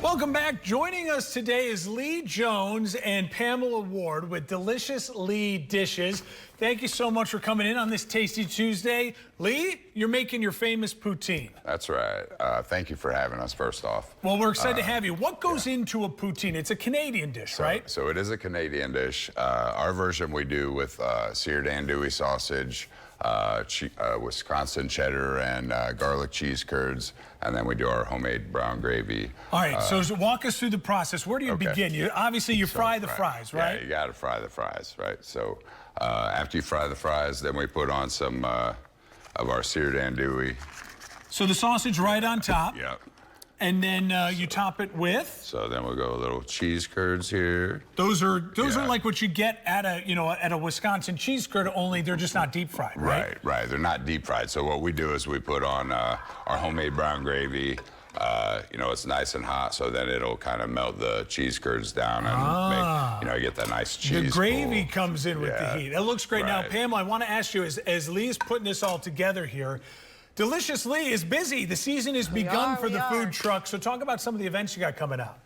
Welcome back. Joining us today is Lee Jones and Pamela Ward with Delicious Lee Dishes. Thank you so much for coming in on this Tasty Tuesday. Lee, you're making your famous poutine. That's right. Thank you for having us, first off. Well, we're excited to have you. What goes into a poutine? It's a Canadian dish, right? So it is a Canadian dish. Our version we do with seared andouille sausage, Wisconsin cheddar, and garlic cheese curds, and then we do our homemade brown gravy. All right, so walk us through the process. Where do you begin? You fry the fries, right? Yeah, you got to fry the fries, right? So after you fry the fries, then we put on some of our seared andouille. So the sausage right on top. Yep. And then you top it with? So then we'll go a little cheese curds here. Those are like what you get at a Wisconsin cheese curd, only they're just not deep fried, right? Right. They're not deep fried. So what we do is we put on our homemade brown gravy. It's nice and hot, so then it'll kind of melt the cheese curds down and make, you get that nice cheese. The gravy comes in with the heat. It looks great. Now, Pamela, I want to ask you, as Lee's putting this all together here, Delicious Lee is busy. The season has begun for the food truck. So talk about some of the events you got coming up.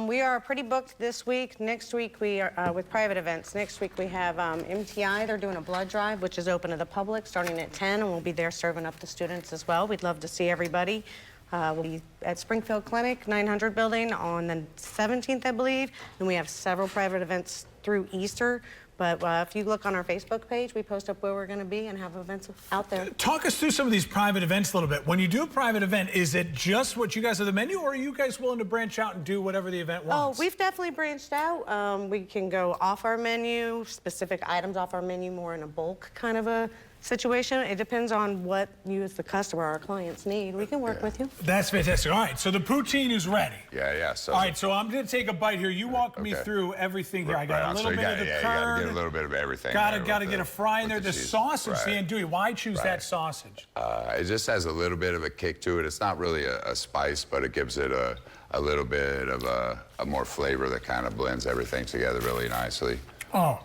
We are pretty booked this week. Next week we are with private events. Next week we have MTI. They're doing a blood drive, which is open to the public starting at 10, and we'll be there serving up the students as well. We'd love to see everybody. We'll be at Springfield Clinic, 900 building on the 17th, I believe. And we have several private events through Easter. But if you look on our Facebook page, we post up where we're going to be and have events out there. Talk us through some of these private events a little bit. When you do a private event, is it just what you guys have the menu, or are you guys willing to branch out and do whatever the event wants? Oh, we've definitely branched out. We can go off our menu, specific items off our menu, more in a bulk kind of a situation. It depends on what you as the customer, our clients need. We can work with you. That's fantastic. All right, so the poutine is ready. Yeah. All right, so I'm going to take a bite here. You walk me through everything here. I got a little bit of the curd. You got to get a little bit of everything. Got to get a fry in there. The sausage, the andouille. Why choose that sausage? It just has a little bit of a kick to it. It's not really a spice, but it gives it a little bit of a more flavor that kind of blends everything together really nicely. Oh.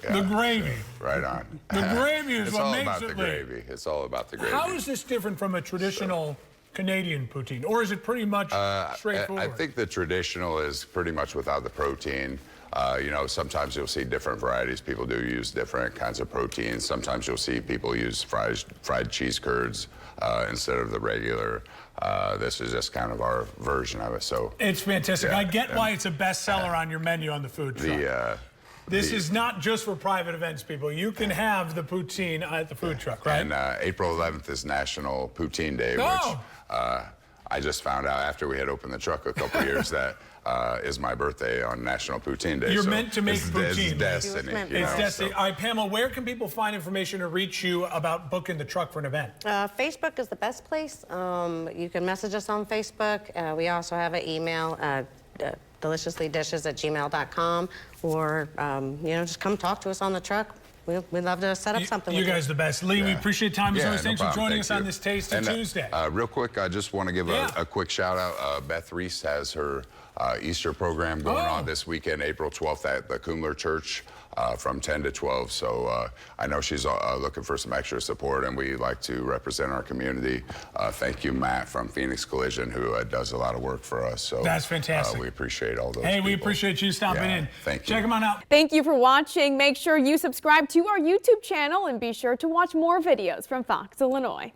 Yeah, the gravy. Right on. The gravy is what makes it the gravy. It's all about the gravy. How is this different from a traditional Canadian poutine? Or is it pretty much straightforward? I think the traditional is pretty much without the protein. Sometimes you'll see different varieties. People do use different kinds of proteins. Sometimes you'll see people use fried cheese curds instead of the regular. This is just kind of our version of it. So it's fantastic. I get why it's a bestseller on your menu on the food truck. This is not just for private events, people. You can have the poutine at the food truck, right? And April 11th is National Poutine Day, which I just found out after we had opened the truck a couple years that is my birthday on National Poutine Day. You're meant to make poutine. It's destiny. It's destiny. All right, Pamela, where can people find information to reach you about booking the truck for an event? Facebook is the best place. You can message us on Facebook. We also have an email, deliciousleydishes@gmail.com, or just come talk to us on the truck. We'd love to set up something. You guys are the best. Lee, we appreciate time as always. Thanks for joining us on this Tasty Tuesday. Real quick, I just want to give a quick shout out. Beth Reese has her Easter program going on this weekend, April 12th at the Kumler Church from 10 to 12. So I know she's looking for some extra support, and we like to represent our community. Thank you, Matt from Phoenix Collision, who does a lot of work for us. So that's fantastic. We appreciate all those we appreciate you stopping in. Thank you. Check them on out. Thank you for watching. Make sure you subscribe to our YouTube channel and be sure to watch more videos from Fox, Illinois.